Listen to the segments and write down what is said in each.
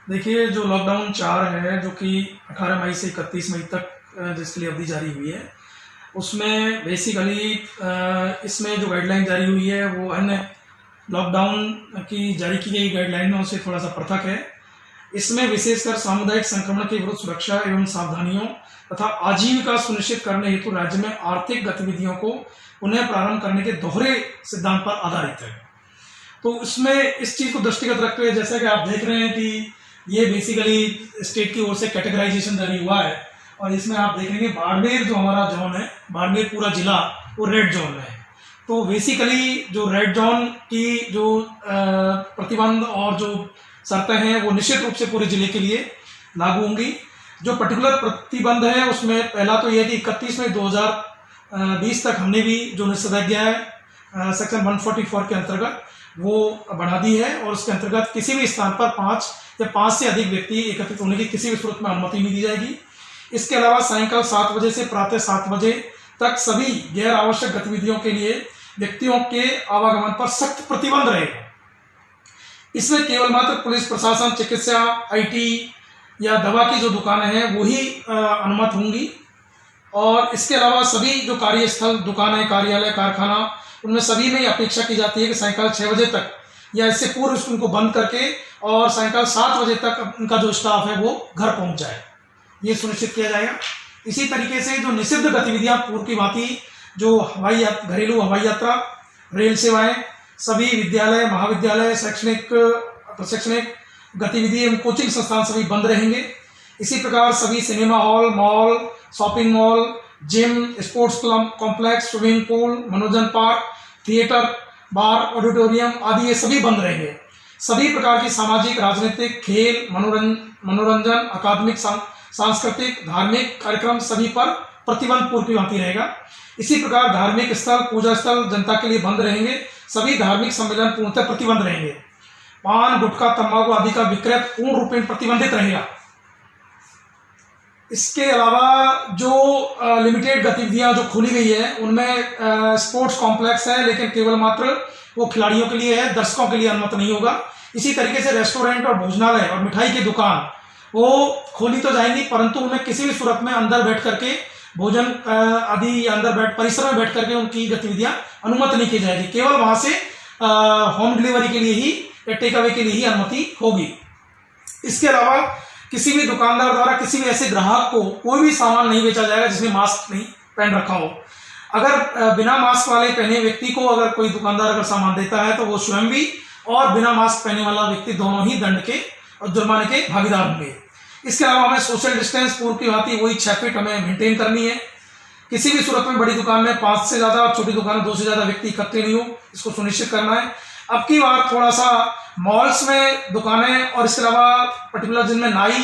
देखिए, जो लॉकडाउन 4 है, जो कि 18 मई से 31 मई तक जिसके लिए अवधि जारी हुई है, उसमें बेसिकली इसमें जो गाइडलाइन जारी हुई है वो अन्य लॉकडाउन की जारी की गई गाइडलाइनों से थोड़ा सा पृथक है। इसमें विशेषकर सामुदायिक संक्रमण के विरुद्ध सुरक्षा एवं सावधानियों तथा आजीविका सुनिश्चित करने हेतु राज्य में आर्थिक गतिविधियों को पुनः प्रारंभ करने के दोहरे सिद्धांत पर आधारित है। तो इसमें इस चीज को दृष्टिगत रखते हुए, जैसा कि आप देख रहे हैं कि ये बेसिकली स्टेट की ओर से कैटेगराइजेशन जारी हुआ है, और इसमें आप देखेंगे बाड़मेर जो हमारा जोन है, बाड़मेर पूरा जिला वो रेड जोन में है। तो बेसिकली जो रेड जोन की जो प्रतिबंध और जो शर्तें हैं वो निश्चित रूप से पूरे जिले के लिए लागू होंगी। जो पर्टिकुलर प्रतिबंध है उसमें पहला तो यह है कि 31 मई 2020 तक हमने भी जो निषेधाज्ञा है सेक्शन 144 के अंतर्गत वो बढ़ा दी है, और उसके अंतर्गत किसी भी स्थान पर 5 या 5 से अधिक व्यक्ति एकत्रित होने की किसी भी सूरत में अनुमति नहीं दी जाएगी। इसके अलावा सायंकाल 7 बजे से प्रातः 7 बजे तक सभी गैर आवश्यक गतिविधियों के लिए व्यक्तियों के आवागमन पर सख्त प्रतिबंध रहेगा। इसमें केवल मात्र पुलिस प्रशासन, चिकित्सा, आईटी या दवा की जो दुकानें हैं वही अनुमत होंगी, और इसके अलावा सभी जो कार्यस्थल, दुकानें, कार्यालय, कारखाना, उनमें सभी में अपेक्षा की जाती है कि सायंकाल 6 बजे तक या इससे पूर्व उनको बंद करके और सायंकाल 7 बजे तक उनका जो स्टाफ है वो घर पहुंच जाए, ये सुनिश्चित किया जाएगा। इसी तरीके से जो निषिद्ध गतिविधियां पूर्व की भांति जो घरेलू हवाई यात्रा, रेल सेवाएं, सभी विद्यालय, महाविद्यालय, शैक्षणिक, प्रशिक्षणिक गतिविधि एवं कोचिंग संस्थान सभी बंद रहेंगे। इसी प्रकार सभी cinema hall, mall, shopping mall, gym, sports club complex, swimming pool, मनोरंजन पार्क, थिएटर, बार, ऑडिटोरियम आदि ये सभी बंद रहेंगे। सभी प्रकार की सामाजिक, राजनीतिक, खेल, मनोरंजन, अकादमिक, सांस्कृतिक, धार्मिक कार्यक्रम सभी पर प्रतिबंध पूर्व की भांति रहेगा। इसी प्रकार धार्मिक स्थल, पूजा स्थल जनता के लिए बंद रहेंगे। सभी धार्मिक सम्मेलन पूर्णतः प्रतिबंध रहेंगे। पान, गुटखा, तंबाकू आदि का विक्रय पूर्ण रूप में प्रतिबंधित रहेगा। इसके अलावा जो लिमिटेड गतिविधियां जो खोली गई है उनमें स्पोर्ट्स कॉम्प्लेक्स है, लेकिन केवल मात्र वो खिलाड़ियों के लिए है, दर्शकों के लिए अनुमत नहीं होगा। इसी तरीके से रेस्टोरेंट और भोजनालय और मिठाई की दुकान वो खोली तो जाएंगी, परंतु उन्हें किसी भी सूरत में अंदर बैठ करके भोजन आदि अंदर परिसर में बैठ करके उनकी गतिविधियां अनुमत नहीं की जाएगी। केवल वहां से होम डिलीवरी के लिए ही या टेक अवे के लिए ही अनुमति होगी। इसके अलावा किसी भी दुकानदार द्वारा किसी भी ऐसे ग्राहक को कोई भी सामान नहीं बेचा जाएगा जिसमें मास्क नहीं पहन रखा हो। अगर बिना मास्क वाले पहने व्यक्ति को अगर कोई दुकानदार अगर सामान देता है तो वो स्वयं भी और बिना मास्क पहने वाला व्यक्ति दोनों ही दंड के और जुर्माने के भागीदार होंगे। इसके अलावा हमें सोशल डिस्टेंस पूर्व की भांति वही 6 फीट हमें मेंटेन करनी है। किसी भी सूरत में बड़ी दुकान में 5 से ज्यादा और छोटी दुकान में 2 से ज्यादा व्यक्ति इकट्ठे नहीं हो, इसको सुनिश्चित करना है। अब की बार थोड़ा सा मॉल्स में दुकानें और इसके अलावा पर्टिकुलर जिनमें नाई,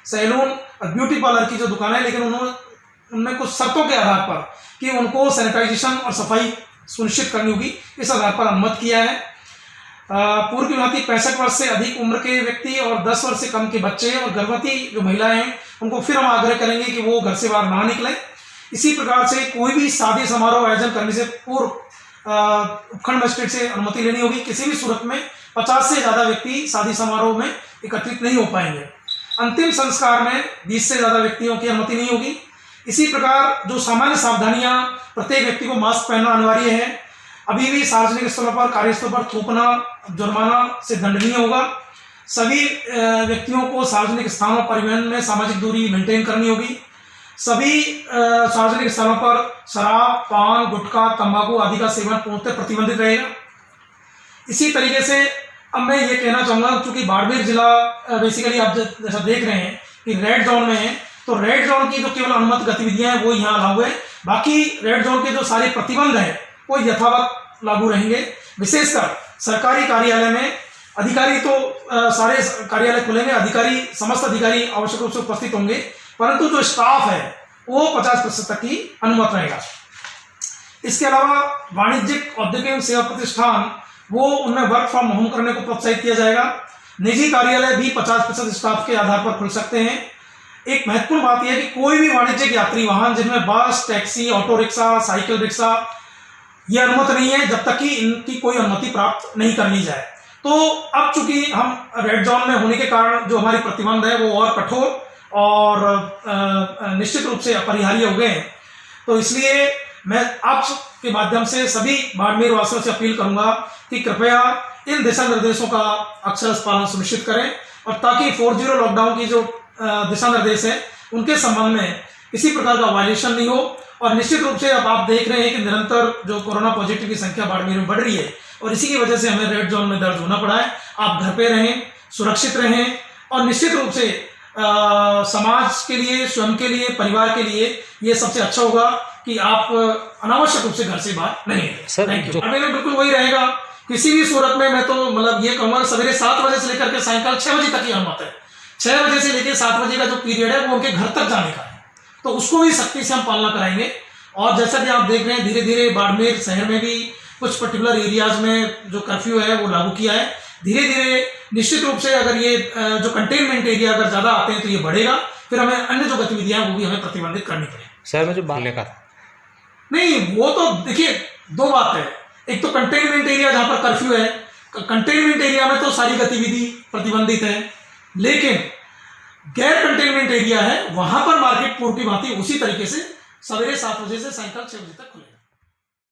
सैलून और ब्यूटी पार्लर की जो दुकानें हैं, लेकिन उनमें कुछ शर्तों के आधार पर कि उनको सैनिटाइजेशन और सफाई सुनिश्चित करनी होगी, इस आधार पर अनुमत किया है। पूर्व की भांति 65 वर्ष से अधिक उम्र के व्यक्ति और 10 वर्ष से कम के बच्चे और गर्भवती जो महिलाएं हैं उनको फिर हम आग्रह करेंगे कि वो घर से बाहर ना निकलें। इसी प्रकार से कोई भी शादी समारोह आयोजन करने से पूर्व उपखंड मजिस्ट्रेट से अनुमति लेनी होगी। किसी भी सूरत में 50 से ज्यादा व्यक्ति शादी समारोह में एकत्रित नहीं हो पाएंगे। अंतिम संस्कार में 20 से ज्यादा व्यक्तियों की अनुमति नहीं होगी। इसी प्रकार जो सामान्य सावधानियां, प्रत्येक व्यक्ति को मास्क पहनना अनिवार्य है। अभी भी सार्वजनिक स्थलों पर, कार्यस्थलों पर थूकना जुर्माना से दंडनीय होगा। सभी व्यक्तियों को सार्वजनिक स्थानों, परिवहन में सामाजिक दूरी मेंटेन करनी होगी। सभी सार्वजनिक स्थलों पर शराब, पान, गुटखा, तंबाकू आदि का सेवन पूर्णतः प्रतिबंधित रहेगा। इसी तरीके से अब मैं ये कहना चाहूंगा, क्योंकि बाड़मेर जिला बेसिकली आप जैसा देख रहे हैं कि रेड जोन में है, तो रेड जोन की जो केवल अनुमत गतिविधियां हैं वो यहाँ लागू है। बाकी रेड जोन के जो सारे प्रतिबंध हैं वो यथावत लागू रहेंगे। विशेषकर सरकारी कार्यालय में अधिकारी तो सारे कार्यालय खुलेंगे, अधिकारी, समस्त अधिकारी आवश्यक रूप से उपस्थित होंगे, परंतु जो स्टाफ है वो 50% तक ही अनुमत रहेगा। इसके अलावा वाणिज्यिक, औद्योगिक सेवा प्रतिष्ठान वो उनमें वर्क फ्रॉम होम करने को प्रोत्साहित किया जाएगा। निजी कार्यालय भी 50% स्टाफ के आधार पर खुल सकते हैं। एक महत्वपूर्ण बात यह है कि कोई भी वाणिज्यिक यात्री वाहन जिनमें बस, taxi, auto rickshaw, cycle rickshaw, ये अनुमत नहीं है जब तक कि इनकी कोई अनुमति प्राप्त नहीं कर ली जाए। तो अब चूंकि हम रेड जोन में होने के कारण जो हमारी प्रतिबंध है वो और कठोर और निश्चित रूप से अपरिहार्य हो गए हैं। तो इसलिए मैं आपके माध्यम से सभी बाड़मेर वासियों से अपील करूंगा कि कृपया इन दिशा निर्देशों का अक्षरशः पालन सुनिश्चित करें, और ताकि 4-0 लॉकडाउन की जो दिशा निर्देश है उनके संबंध में किसी प्रकार का वायलेशन नहीं हो। और निश्चित रूप से अब आप देख रहे हैं कि निरंतर जो कोरोना पॉजिटिव की संख्या बाड़मेर में बढ़ रही है, और इसी की वजह से हमें रेड जोन में दर्ज होना पड़ा है। आप घर पे रहें, सुरक्षित रहें, और निश्चित रूप से समाज के लिए, स्वयं के लिए, परिवार के लिए ये सबसे अच्छा होगा कि आप अनावश्यक रूप से घर से बाहर नहीं निकलें। Thank you. बाड़मेर में बिल्कुल वही रहेगा, किसी भी सूरत में मैं तो मतलब ये कहूँगा सवेरे 7 बजे से लेकर के सायंकाल 6 बजे तक की अनुमति है। 6 बजे से लेकर 7 बजे का जो पीरियड है वो उनके घर तक जाने का है, तो उसको भी सख्ती से हम पालना कराएंगे। और जैसा कि आप देख रहे हैं धीरे धीरे बाड़मेर शहर में भी कुछ पर्टिकुलर एरियाज में जो कर्फ्यू है वो लागू किया है। धीरे धीरे निश्चित रूप से अगर ये जो कंटेनमेंट एरिया अगर ज्यादा आते हैं तो ये बढ़ेगा, फिर हमें अन्य जो गतिविधियां वो भी हमें प्रतिबंधित करनी पड़ेगी। शहर में जो बाहर का नहीं, वो तो देखिए दो बात है, एक तो कंटेनमेंट एरिया जहां पर कर्फ्यू है, कंटेनमेंट एरिया में तो सारी गतिविधि प्रतिबंधित है, लेकिन गैर कंटेनमेंट एरिया है वहां पर मार्केट पूर्व की भांति उसी तरीके से सवेरे 7 बजे से सायंकाल 6 बजे तक खुले।